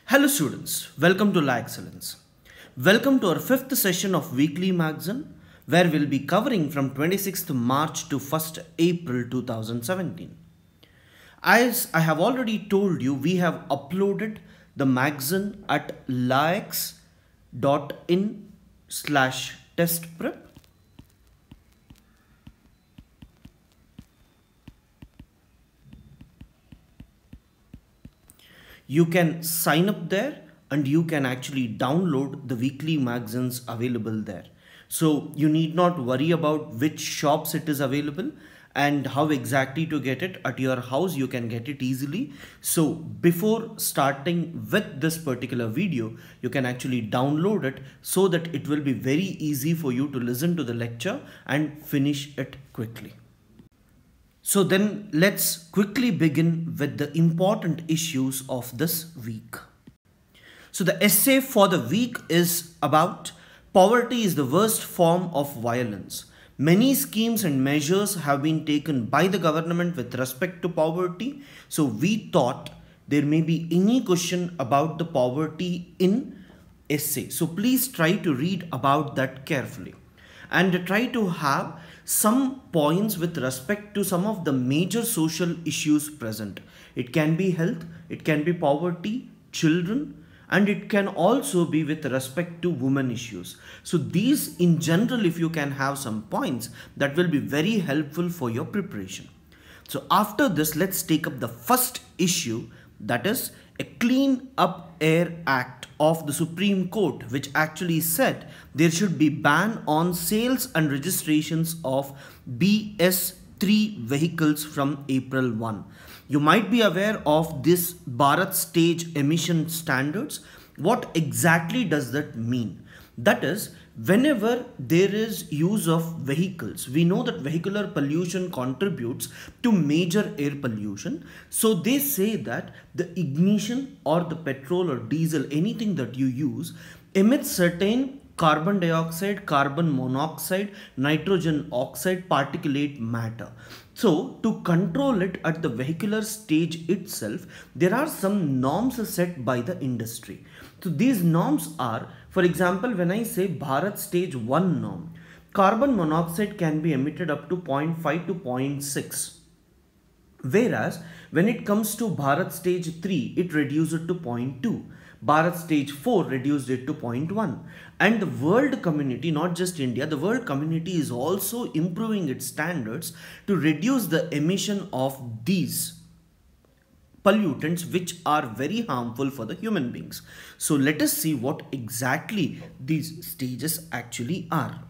Hello students, welcome to La Excellence. Welcome to our fifth session of Weekly Magazine where we'll be covering from 26th March to 1st April 2017. As I have already told you, we have uploaded the magazine at laex.in/testprep. You can sign up there and you can actually download the weekly magazines available there. So you need not worry about which shops it is available and how exactly to get it. At your house you can get it easily. So before starting with this particular video, you can actually download it so that it will be very easy for you to listen to the lecture and finish it quickly. So then let's quickly begin with the important issues of this week. So the essay for the week is about poverty is the worst form of violence. Many schemes and measures have been taken by the government with respect to poverty. So we thought there may be any question about the poverty in essay. So please try to read about that carefully and try to have some points with respect to some of the major social issues present. It can be health, it can be poverty, children, and it can also be with respect to women issues. So these in general, if you can have some points, that will be very helpful for your preparation. So after this, let's take up the first issue, that is a Clean Up Air Act of the Supreme Court, which actually said there should be ban on sales and registrations of BS3 vehicles from April 1. You might be aware of this Bharat Stage emission standards. What exactly does that mean? That is, whenever there is use of vehicles, we know that vehicular pollution contributes to major air pollution. So they say that the ignition or the petrol or diesel, anything that you use, emits certain carbon dioxide, carbon monoxide, nitrogen oxide, particulate matter. So to control it at the vehicular stage itself, there are some norms set by the industry. So these norms are, for example, when I say Bharat Stage 1 norm, carbon monoxide can be emitted up to 0.5 to 0.6. Whereas when it comes to Bharat Stage 3, it reduced it to 0.2. Bharat Stage 4 reduced it to 0.1. And the world community, not just India, the world community is also improving its standards to reduce the emission of these pollutants which are very harmful for the human beings. So let us see what exactly these stages actually are.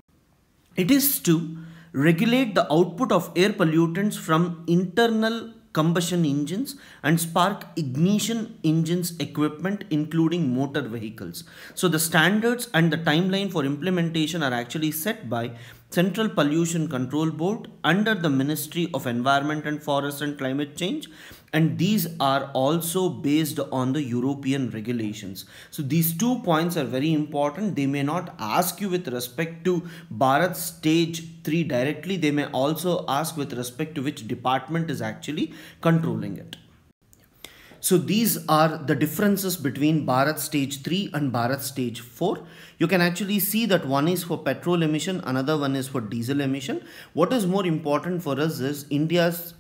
It is to regulate the output of air pollutants from internal combustion engines and spark ignition engines equipment including motor vehicles. So the standards and the timeline for implementation are actually set by Central Pollution Control Board under the Ministry of Environment and Forest and Climate Change, and these are also based on the European regulations. So these 2 points are very important. They may not ask you with respect to Bharat Stage 3 directly. They may also ask with respect to which department is actually controlling it. So these are the differences between Bharat Stage 3 and Bharat Stage 4. You can actually see that one is for petrol emission, another one is for diesel emission. What is more important for us is India's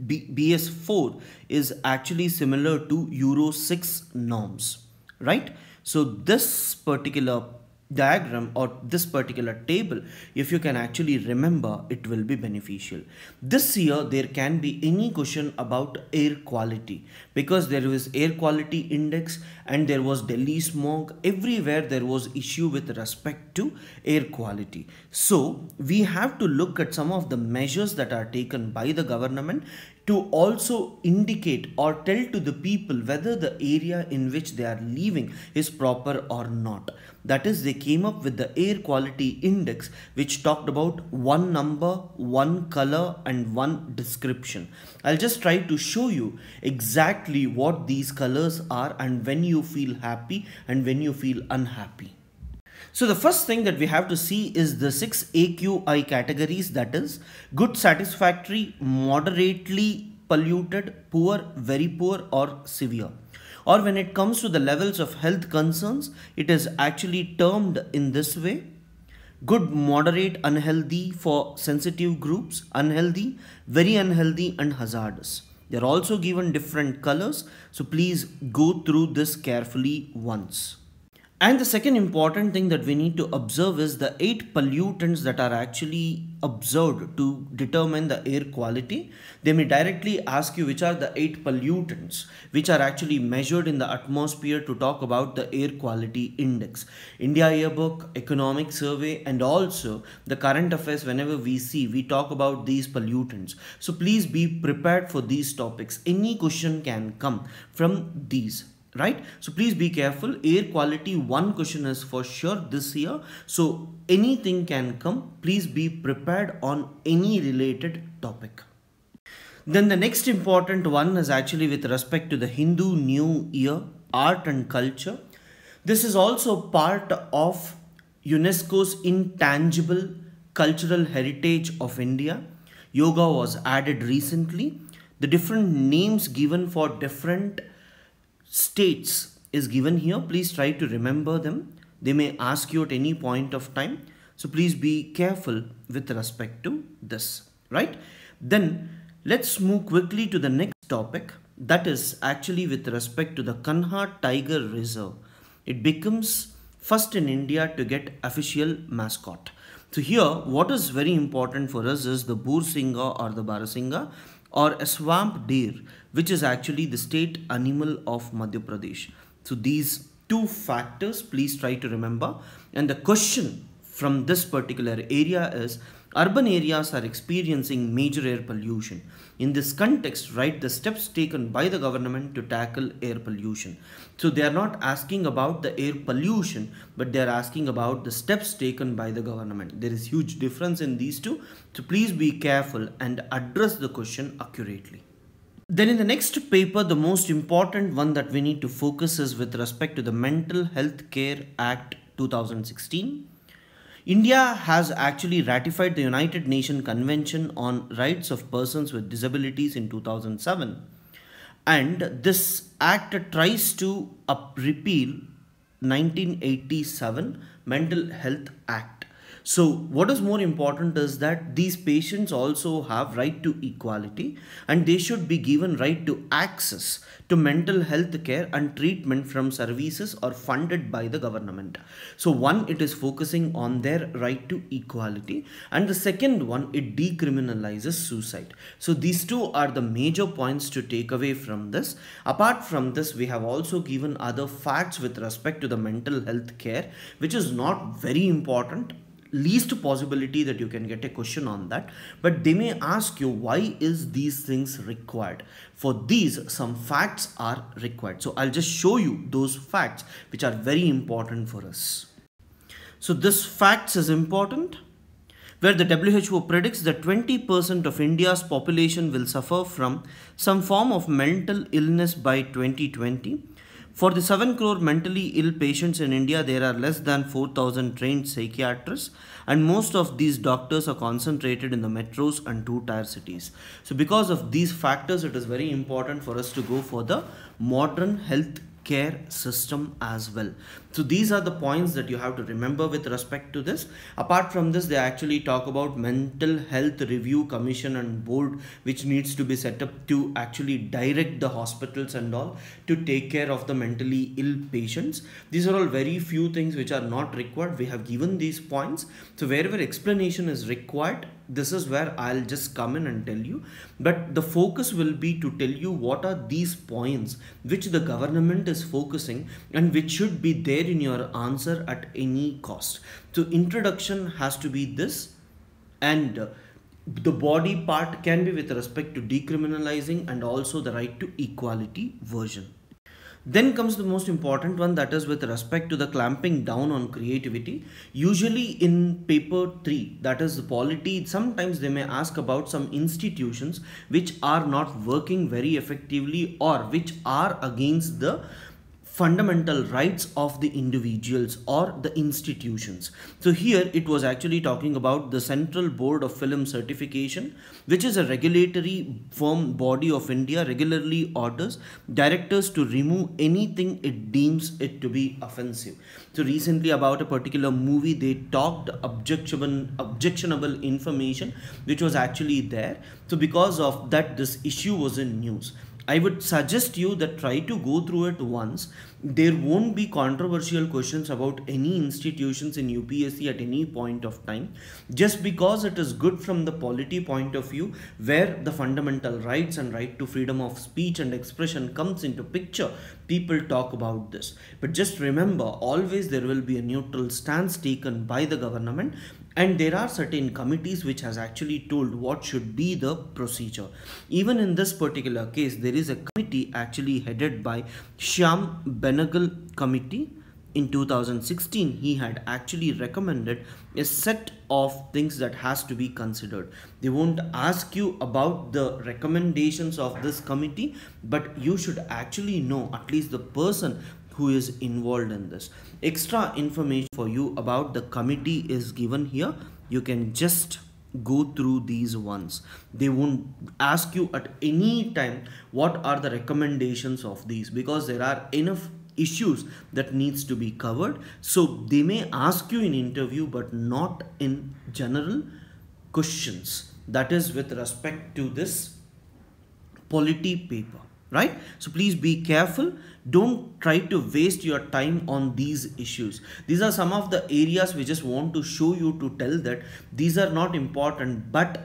BS4 is actually similar to Euro 6 norms, right? So this particular diagram or this particular table, if you can actually remember, it will be beneficial. This year there can be any question about air quality because there was air quality index and there was Delhi smog. Everywhere there was issue with respect to air quality. So we have to look at some of the measures that are taken by the government to also indicate or tell to the people whether the area in which they are living is proper or not. That is, they came up with the air quality index which talked about one number, one color and one description. I'll just try to show you exactly what these colors are and when you feel happy and when you feel unhappy. So the first thing that we have to see is the 6 AQI categories, that is good, satisfactory, moderately polluted, poor, very poor or severe. Or when it comes to the levels of health concerns, it is actually termed in this way: good, moderate, unhealthy for sensitive groups, unhealthy, very unhealthy, and hazardous. They are also given different colors, so please go through this carefully once. And the second important thing that we need to observe is the 8 pollutants that are actually observed to determine the air quality. They may directly ask you which are the 8 pollutants which are actually measured in the atmosphere to talk about the air quality index. India Yearbook, Economic Survey, and also the current affairs, whenever we talk about these pollutants. So please be prepared for these topics. Any question can come from these. Right, so please be careful. Air quality, one question is for sure this year, so anything can come. Please be prepared on any related topic. Then the next important one is actually with respect to the Hindu New Year, art and culture. This is also part of UNESCO's intangible cultural heritage of India. Yoga was added recently. The different names given for different states is given here. Please try to remember them. They may ask you at any point of time, so please be careful with respect to this, right? Then let's move quickly to the next topic, that is actually with respect to the Kanha Tiger Reserve. It becomes first in India to get official mascot. So here what is very important for us is the Bursinga or the Barasinga, or a swamp deer, which is actually the state animal of Madhya Pradesh. So these two factors please try to remember. And the question from this particular area is, urban areas are experiencing major air pollution. In this context, write the steps taken by the government to tackle air pollution. So they are not asking about the air pollution, but they are asking about the steps taken by the government. There is huge difference in these two. So please be careful and address the question accurately. Then in the next paper, the most important one that we need to focus is with respect to the Mental Health Care Act 2016. India has actually ratified the United Nations Convention on Rights of Persons with Disabilities in 2007. And this act tries to repeal 1987 Mental Health Act. So what is more important is that these patients also have right to equality, and they should be given right to access to mental health care and treatment from services or funded by the government. So one, it is focusing on their right to equality, and the second one, it decriminalizes suicide. So these two are the major points to take away from this. Apart from this, we have also given other facts with respect to the mental health care, which is not very important. Least possibility that you can get a question on that, but they may ask you why is these things required. For these, some facts are required, so I'll just show you those facts which are very important for us. So this facts is important, where the WHO predicts that 20% of India's population will suffer from some form of mental illness by 2020. For the 7 crore mentally ill patients in India, there are less than 4,000 trained psychiatrists, and most of these doctors are concentrated in the metros and 2-tier cities. So because of these factors, it is very important for us to go for the modern health care system as well. So these are the points that you have to remember with respect to this. Apart from this, they actually talk about mental health review commission and board, which needs to be set up to actually direct the hospitals and all to take care of the mentally ill patients. These are all very few things which are not required. We have given these points. So wherever explanation is required, this is where I'll just come in and tell you, but the focus will be to tell you what are these points which the government is focusing and which should be there in your answer at any cost. So introduction has to be this, and the body part can be with respect to decriminalizing and also the right to equality version. Then comes the most important one, that is with respect to the clamping down on creativity. Usually in paper 3, that is the polity, sometimes they may ask about some institutions which are not working very effectively or which are against the fundamental rights of the individuals or the institutions. So here it was actually talking about the Central Board of Film Certification, which is a regulatory firm body of India, regularly orders directors to remove anything it deems it to be offensive. So recently about a particular movie, they talked objectionable information which was actually there. So because of that, this issue was in news. I would suggest you that try to go through it once. There won't be controversial questions about any institutions in UPSC at any point of time, just because it is good from the polity point of view, where the fundamental rights and right to freedom of speech and expression comes into picture. People talk about this, but just remember, always there will be a neutral stance taken by the government, and there are certain committees which has actually told what should be the procedure. Even in this particular case, there is a committee actually headed by Shyam Benegal committee. In 2016, he had actually recommended a set of things that has to be considered. They won't ask you about the recommendations of this committee, but you should actually know at least the person who is involved in this. Extra information for you about the committee is given here. You can just go through these ones. They won't ask you at any time what are the recommendations of these, because there are enough issues that needs to be covered. So they may ask you in interview, but not in general questions. That is with respect to this polity paper, right? So please be careful. Don't try to waste your time on these issues. These are some of the areas we just want to show you, to tell that these are not important, but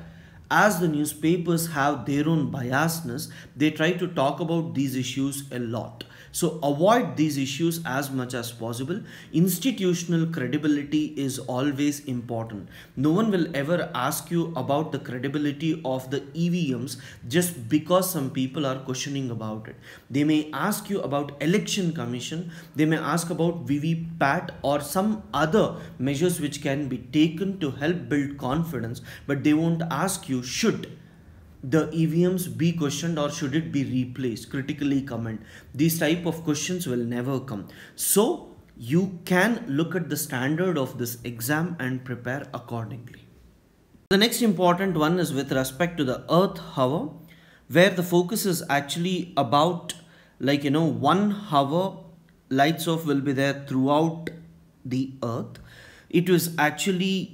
as the newspapers have their own biasness, they try to talk about these issues a lot. So avoid these issues as much as possible. Institutional credibility is always important. No one will ever ask you about the credibility of the EVMs just because some people are questioning about it. They may ask you about election commission. They may ask about VVPAT or some other measures which can be taken to help build confidence, but they won't ask you, should the EVMs be questioned or should it be replaced? Critically comment. These type of questions will never come. So you can look at the standard of this exam and prepare accordingly. The next important one is with respect to the Earth hour, where the focus is actually about 1 hour lights off will be there throughout the Earth. It was actually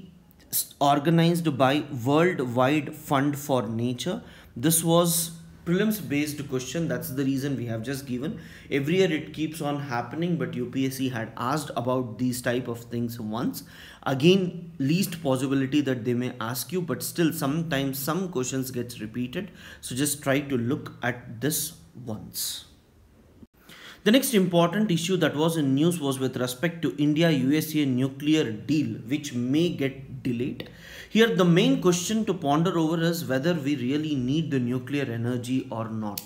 organized by Worldwide Fund for Nature. This was prelims based question. That's the reason we have just given. Every year it keeps on happening, but UPSC had asked about these type of things once. Again, least possibility that they may ask you, but still sometimes some questions gets repeated. So just try to look at this once. The next important issue that was in news was with respect to India-USA nuclear deal, which may get delayed. Here the main question to ponder over is whether we really need the nuclear energy or not.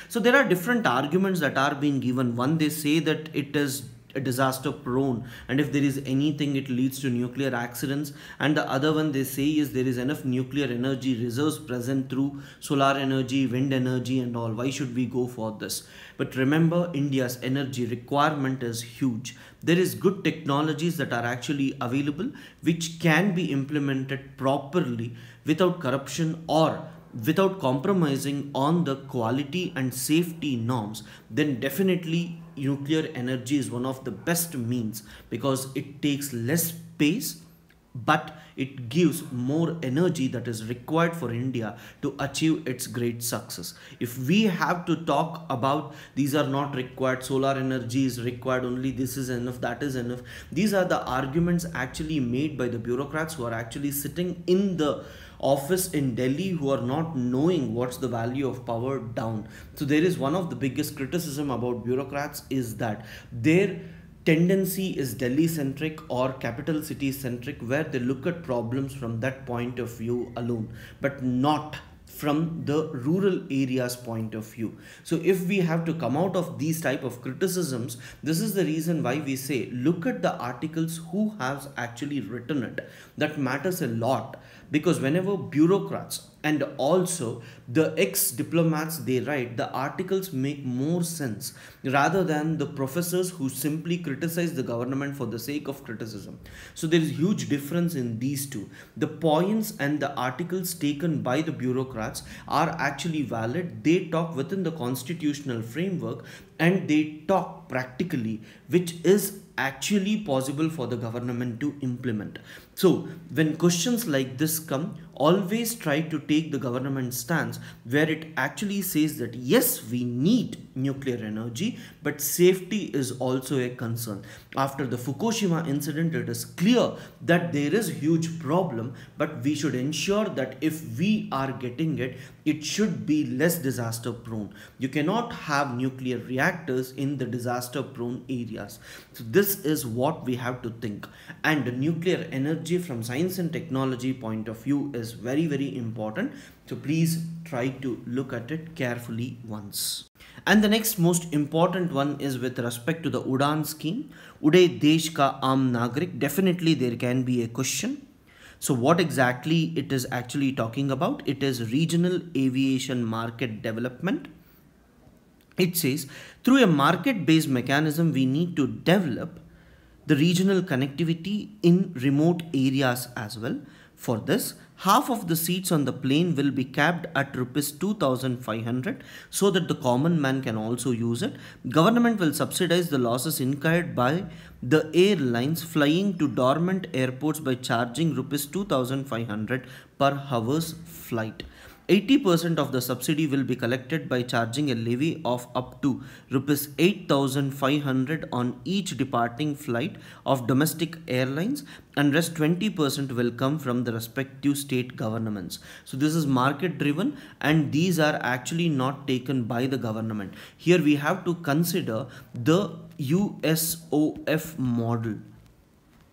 So there are different arguments that are being given. One, they say that it is a disaster prone, and if there is anything it leads to nuclear accidents, and the other one they say is there is enough nuclear energy reserves present through solar energy, wind energy and all. Why should we go for this? But remember, India's energy requirement is huge. There is good technologies that are actually available which can be implemented properly without corruption or without compromising on the quality and safety norms. Then definitely nuclear energy is one of the best means, because it takes less space but it gives more energy that is required for India to achieve its great success. If we have to talk about these are not required, solar energy is required only, this is enough, that is enough, these are the arguments actually made by the bureaucrats who are actually sitting in the office in Delhi, who are not knowing what's the value of power down. So there is one of the biggest criticism about bureaucrats is that their tendency is Delhi centric or capital city centric, where they look at problems from that point of view alone, but not from the rural areas point of view. So if we have to come out of these type of criticisms, this is the reason why we say look at the articles who has actually written it. That matters a lot. because whenever bureaucrats and also the ex-diplomats they write, the articles make more sense rather than the professors who simply criticize the government for the sake of criticism. So there is huge difference in these two. The points and the articles taken by the bureaucrats are actually valid. They talk within the constitutional framework and they talk practically, which is actually possible for the government to implement. So when questions like this come, always try to take the government stance where it actually says that yes, we need nuclear energy, but safety is also a concern. After the Fukushima incident, it is clear that there is a huge problem, but we should ensure that if we are getting it, it should be less disaster prone. You cannot have nuclear reactors in the disaster prone areas. So this is what we have to think. And nuclear energy from science and technology point of view is very, very important. So please try to look at it carefully once. And the next most important one is with respect to the Udan scheme. Uday Desh ka Aam Nagrik. Definitely there can be a question. So what exactly it is actually talking about? It is regional aviation market development. It says through a market-based mechanism, we need to develop the regional connectivity in remote areas as well. For this, half of the seats on the plane will be capped at rupees 2,500 so that the common man can also use it. Government will subsidize the losses incurred by the airlines flying to dormant airports by charging rupees 2,500 per hour's flight. 80% of the subsidy will be collected by charging a levy of up to rupees 8,500 on each departing flight of domestic airlines, and rest 20% will come from the respective state governments. So this is market driven and these are actually not taken by the government. Here we have to consider the USOF model,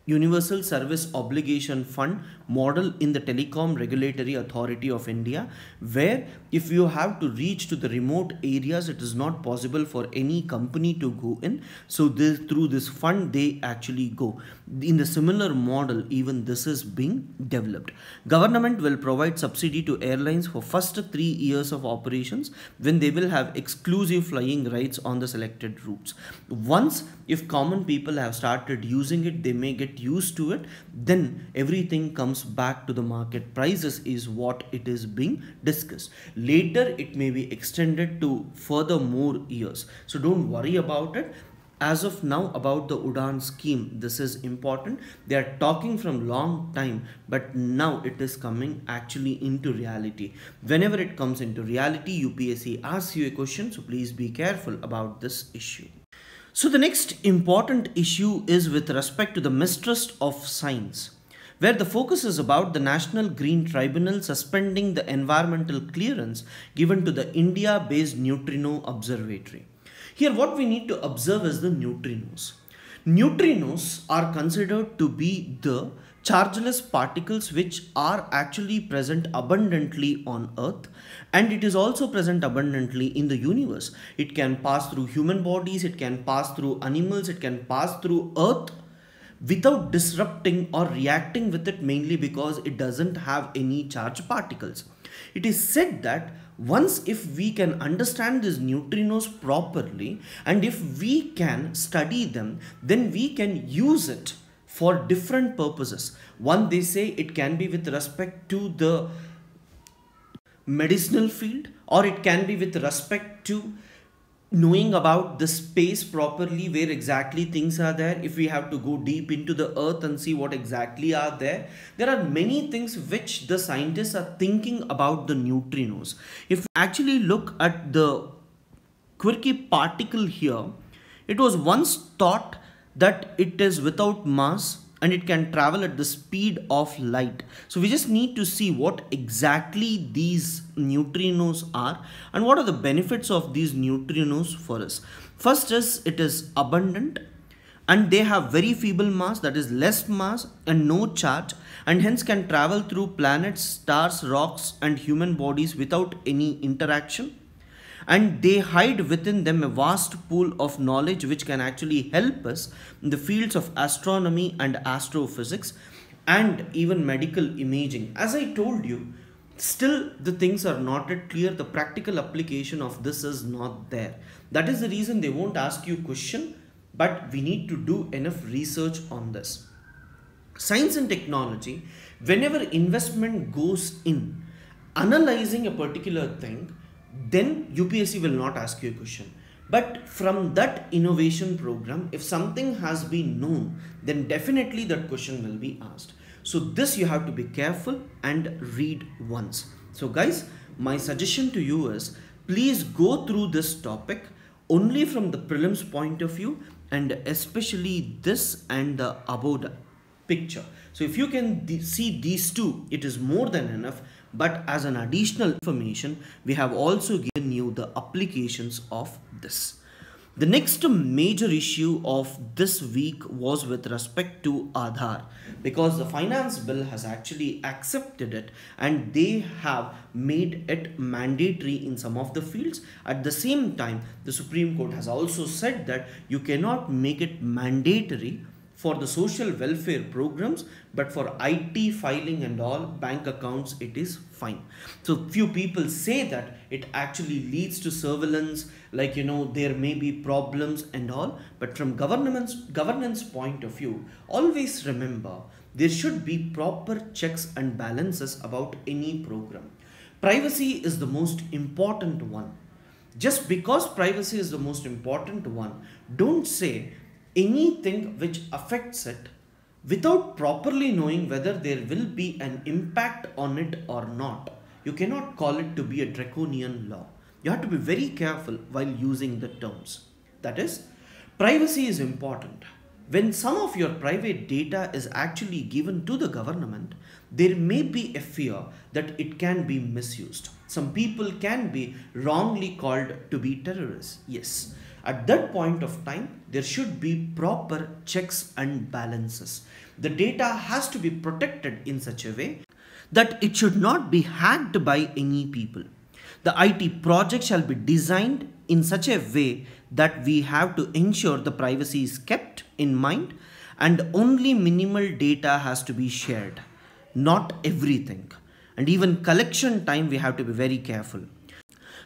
Universal Service Obligation Fund model in the Telecom Regulatory Authority of India, where if you have to reach to the remote areas, it is not possible for any company to go in. So through this fund, they actually go. In the similar model, even this is being developed. Government will provide subsidy to airlines for first 3 years of operations when they will have exclusive flying rights on the selected routes. Once, if common people have started using it, they may get used to it, then everything comes back to the market prices is what it is being discussed. Later it may be extended to further more years, so don't worry about it. As of now, about the Udan scheme, this is important. They are talking from long time, but now it is coming actually into reality. Whenever it comes into reality, UPSC asks you a question, so please be careful about this issue. So the next important issue is with respect to the mistrust of science, where the focus is about the National Green Tribunal suspending the environmental clearance given to the India-based Neutrino Observatory. Here what we need to observe is the neutrinos. Neutrinos are considered to be the chargeless particles which are actually present abundantly on Earth, and it is also present abundantly in the universe. It can pass through human bodies, it can pass through animals, it can pass through Earth without disrupting or reacting with it, mainly because it doesn't have any charged particles. It is said that once if we can understand these neutrinos properly and if we can study them, then we can use it for different purposes. One, they say it can be with respect to the medicinal field, or it can be with respect to knowing about the space properly, where exactly things are there. If we have to go deep into the earth and see what exactly are there, there are many things which the scientists are thinking about the neutrinos. If we actually look at the quirky particle here, it was once thought that it is without mass and it can travel at the speed of light. So we just need to see what exactly these neutrinos are and what are the benefits of these neutrinos for us. First is it is abundant and they have very feeble mass, that is less mass and no charge, and hence can travel through planets, stars, rocks and human bodies without any interaction. And they hide within them a vast pool of knowledge which can actually help us in the fields of astronomy and astrophysics. and even medical imaging. As I told you, still the things are not yet clear. The practical application of this is not there. That is the reason they won't ask you question, but we need to do enough research on this. Science and technology, whenever investment goes in analyzing a particular thing, then UPSC will not ask you a question. But from that innovation program, if something has been known, then definitely that question will be asked. So this you have to be careful and read once. So guys, my suggestion to you is, please go through this topic only from the prelims point of view, and especially this and the above picture. So if you can see these two, it is more than enough. But as an additional information, we have also given you the applications of this. The next major issue of this week was with respect to Aadhaar, because the finance bill has actually accepted it and they have made it mandatory in some of the fields. At the same time, the Supreme Court has also said that you cannot make it mandatory for the social welfare programs, but for IT filing and all bank accounts it is fine. So few people say that it actually leads to surveillance, like there may be problems and all, but from governance point of view, always remember there should be proper checks and balances about any program. Privacy is the most important one. Just because privacy is the most important one, don't say anything which affects it without properly knowing whether there will be an impact on it or not. You cannot call it to be a draconian law. You have to be very careful while using the terms. That is, privacy is important. When some of your private data is actually given to the government, there may be a fear that it can be misused. Some people can be wrongly called to be terrorists. Yes. At that point of time, there should be proper checks and balances. The data has to be protected in such a way that it should not be hacked by any people. The IT project shall be designed in such a way that we have to ensure the privacy is kept in mind and only minimal data has to be shared, not everything. And even collection time, we have to be very careful.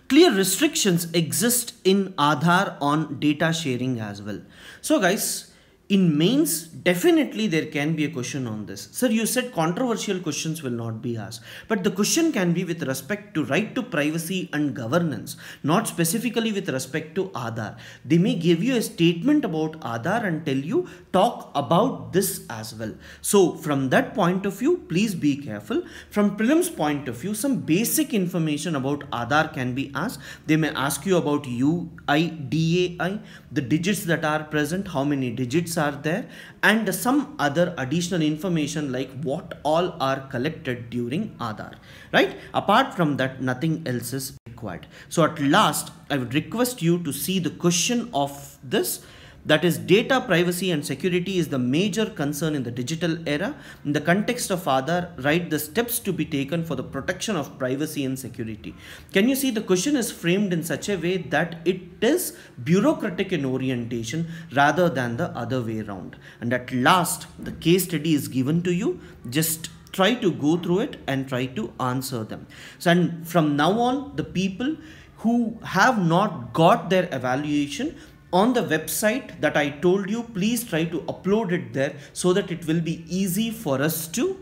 Clear restrictions exist in Aadhaar on data sharing as well. So guys, in mains, definitely there can be a question on this. Sir, you said controversial questions will not be asked. But the question can be with respect to right to privacy and governance, not specifically with respect to Aadhaar. They may give you a statement about Aadhaar and tell you, talk about this as well. So from that point of view, please be careful. From prelims point of view, some basic information about Aadhaar can be asked. They may ask you about UIDAI, the digits that are present, how many digits are there, and some other additional information like what all are collected during Aadhaar, right? Apart from that, nothing else is required. So at last, I would request you to see the question of this. That is, data privacy and security is the major concern in the digital era. In the context of Aadhaar, write the steps to be taken for the protection of privacy and security. Can you see the question is framed in such a way that it is bureaucratic in orientation rather than the other way around. And at last, the case study is given to you. Just try to go through it and try to answer them. So, and from now on, the people who have not got their evaluation, on the website that I told you, please try to upload it there so that it will be easy for us to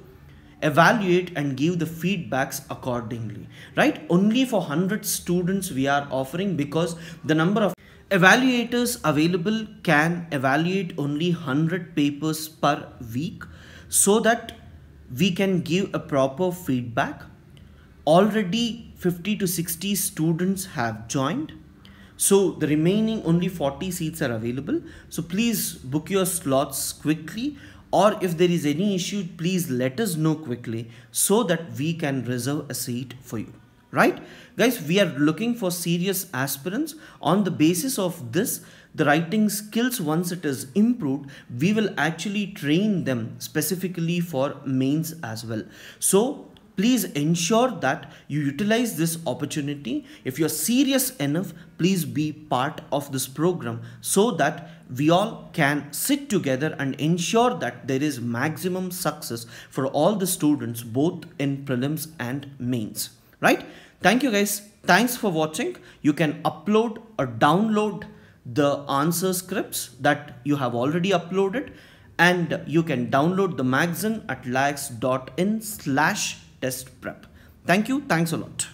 evaluate and give the feedbacks accordingly, right? Only for 100 students we are offering, because the number of evaluators available can evaluate only 100 papers per week, so that we can give a proper feedback. Already 50 to 60 students have joined. So the remaining only 40 seats are available. So please book your slots quickly, or if there is any issue, please let us know quickly so that we can reserve a seat for you. Right? Guys, we are looking for serious aspirants. On the basis of this, the writing skills, once it is improved, we will actually train them specifically for mains as well. So Please ensure that you utilize this opportunity. If you're serious enough, please be part of this program so that we all can sit together and ensure that there is maximum success for all the students, both in prelims and mains, right? Thank you guys. Thanks for watching. You can upload or download the answer scripts that you have already uploaded, and you can download the magazine at laex.in/testprep. Thank you. Thanks a lot.